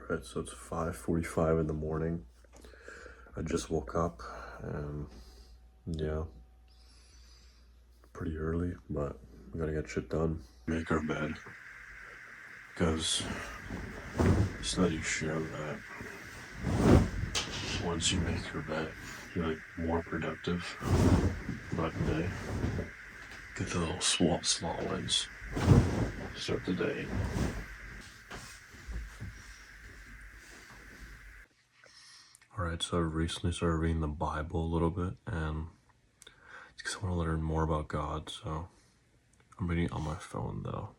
Alright, so it's 5:45 in the morning. I just woke up and yeah, pretty early, but we gotta get shit done. Make our bed. Because studies show that once you make your bed, you're like more productive throughout the day. Get the little small wins. Start the day. Alright, so I recently started reading the Bible a little bit, and it's because I want to learn more about God, so I'm reading it on my phone though.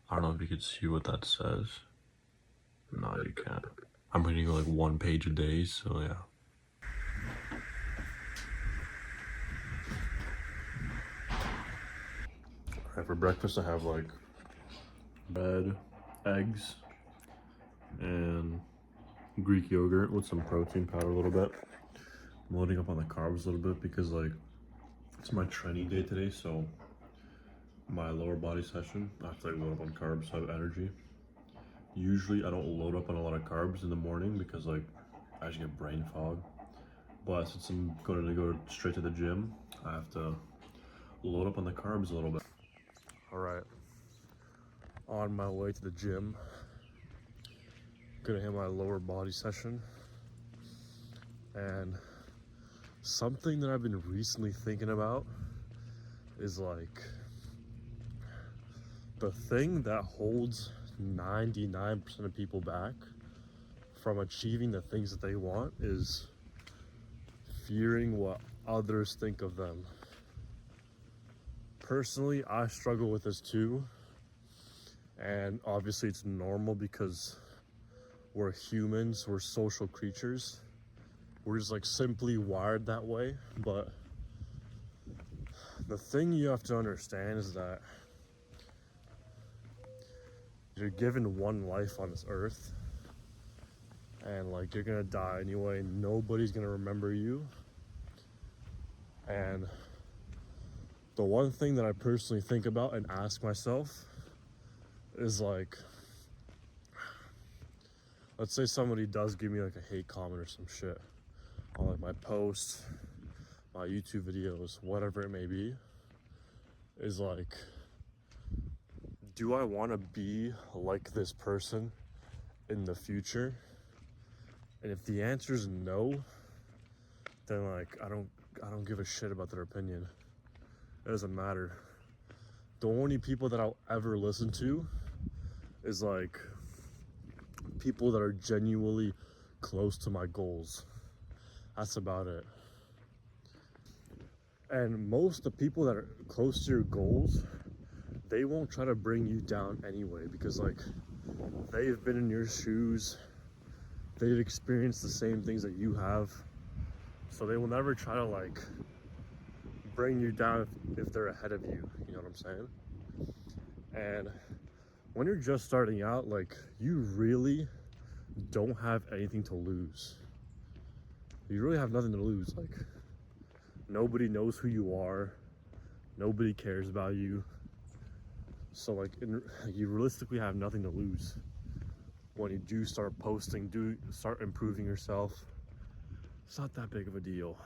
I don't know if you could see what that says. No, you can't. I'm reading like one page a day, so yeah. Alright, for breakfast I have like bread, eggs, and Greek yogurt with some protein powder a little bit. I'm loading up on the carbs a little bit because like it's my training day today, so my lower body session, I have to like load up on carbs so I have energy. Usually I don't load up on a lot of carbs in the morning because like I just get brain fog. But since I'm going to go straight to the gym, I have to load up on the carbs a little bit. Alright, on my way to the gym, gonna hit my lower body session. And something that I've been recently thinking about is like the thing that holds 99% of people back from achieving the things that they want is fearing what others think of them. Personally, I struggle with this too, and obviously it's normal because we're humans, we're social creatures. We're just like simply wired that way. But the thing you have to understand is that you're given one life on this earth, and like you're gonna die anyway. Nobody's gonna remember you. And the one thing that I personally think about and ask myself is like, let's say somebody does give me like a hate comment or some shit on like my posts, my YouTube videos, whatever it may be, is like, do I want to be like this person in the future? And if the answer is no, then like I don't give a shit about their opinion. It doesn't matter. The only people that I'll ever listen to is like people that are genuinely close to my goals. That's about it. And most of the people that are close to your goals, they won't try to bring you down anyway, because like they've been in your shoes, they've experienced the same things that you have, so they will never try to like bring you down if they're ahead of you. You know what I'm saying? And when you're just starting out, like you really don't have anything to lose. You really have nothing to lose. Like nobody knows who you are, nobody cares about you, so like you realistically have nothing to lose. When you do start posting, do start improving yourself, it's not that big of a deal.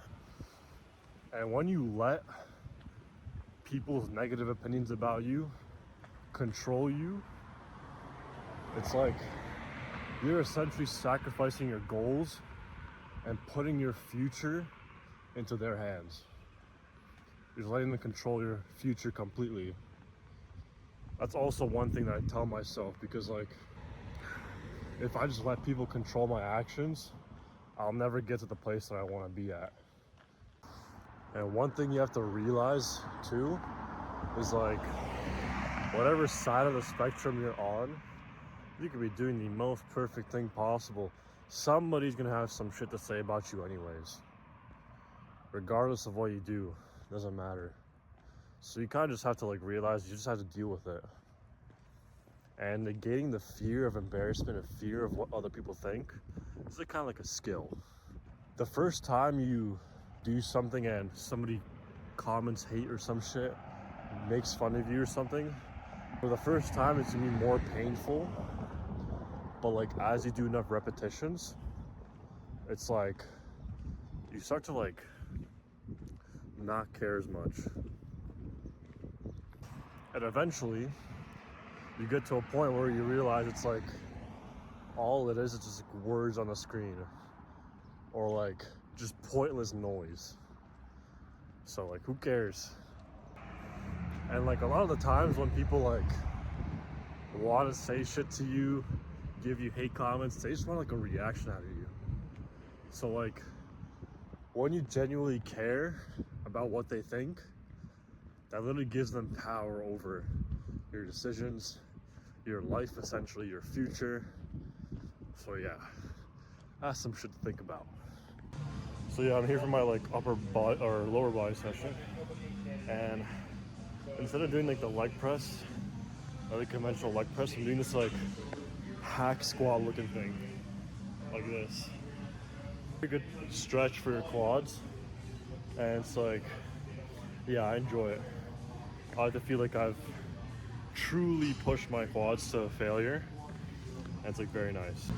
And when you let people's negative opinions about you control you, it's like you're essentially sacrificing your goals and putting your future into their hands. You're letting them control your future completely. That's also one thing that I tell myself, because like if I just let people control my actions, I'll never get to the place that I want to be at. And one thing you have to realize too is like whatever side of the spectrum you're on, you could be doing the most perfect thing possible. Somebody's gonna have some shit to say about you anyways. Regardless of what you do, doesn't matter. So you kind of just have to like realize you just have to deal with it. And negating the fear of embarrassment and fear of what other people think is like kind of like a skill. The first time you do something and somebody comments hate or some shit, makes fun of you or something, for the first time it's gonna be more painful. but like as you do enough repetitions, it's like you start to like not care as much. And eventually you get to a point where you realize it's like all it is just like words on the screen or like just pointless noise. So like who cares? And like a lot of the times when people like want to say shit to you, give you hate comments, they just want like a reaction out of you. So like when you genuinely care about what they think, that literally gives them power over your decisions, your life, essentially your future. So yeah, that's some shit to think about. So yeah, I'm here for my like upper body or lower body session, and instead of doing like the leg press or the conventional leg press, I'm doing this like hack squat looking thing, like this. A good stretch for your quads, and it's like, yeah, I enjoy it. I like to feel like I've truly pushed my quads to failure, and it's like very nice.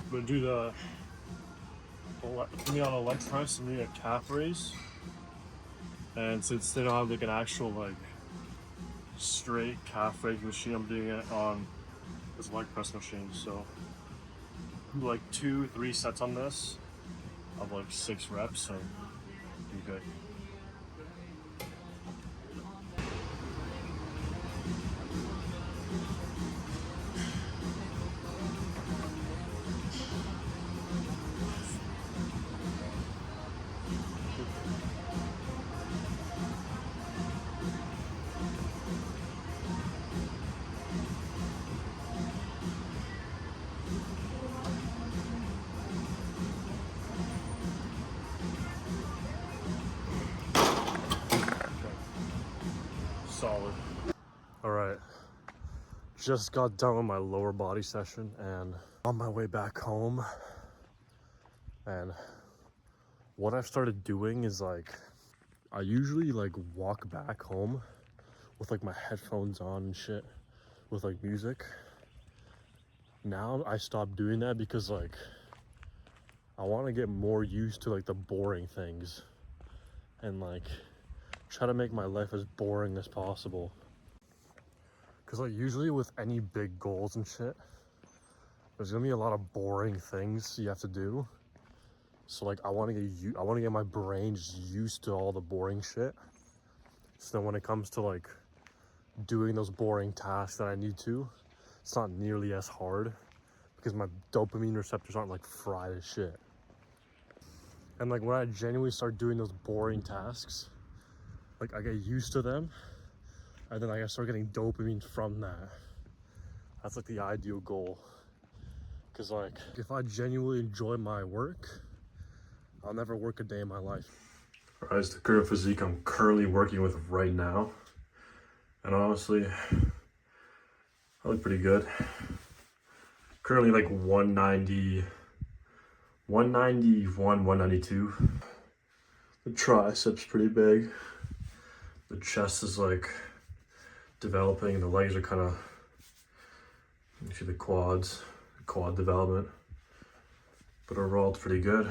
I'm gonna do the for me on a leg press, I'm doing a calf raise, and since they don't have like an actual like straight calf raise machine, I'm doing it on this leg press machine. So do like 2-3 sets on this of like 6 reps, so do good. Solid. All right, just got done with my lower body session and on my way back home. And what I've started doing is like, I usually like walk back home with like my headphones on and shit with like music. Now I stopped doing that because like I want to get more used to like the boring things and like try to make my life as boring as possible. Because like usually with any big goals and shit, there's gonna be a lot of boring things you have to do. So like I want to get my brain just used to all the boring shit. So then when it comes to like doing those boring tasks that I need to, it's not nearly as hard because my dopamine receptors aren't like fried as shit. And like when I genuinely start doing those boring tasks, like I get used to them, and then I start getting dopamine from that. That's like the ideal goal. Cause like if I genuinely enjoy my work, I'll never work a day in my life. All right, it's the current physique I'm currently working with right now. And honestly, I look pretty good. Currently like 190, 191, 192. The triceps pretty big. The chest is like developing. The legs are kind of, you see the quad development. But overall it's pretty good.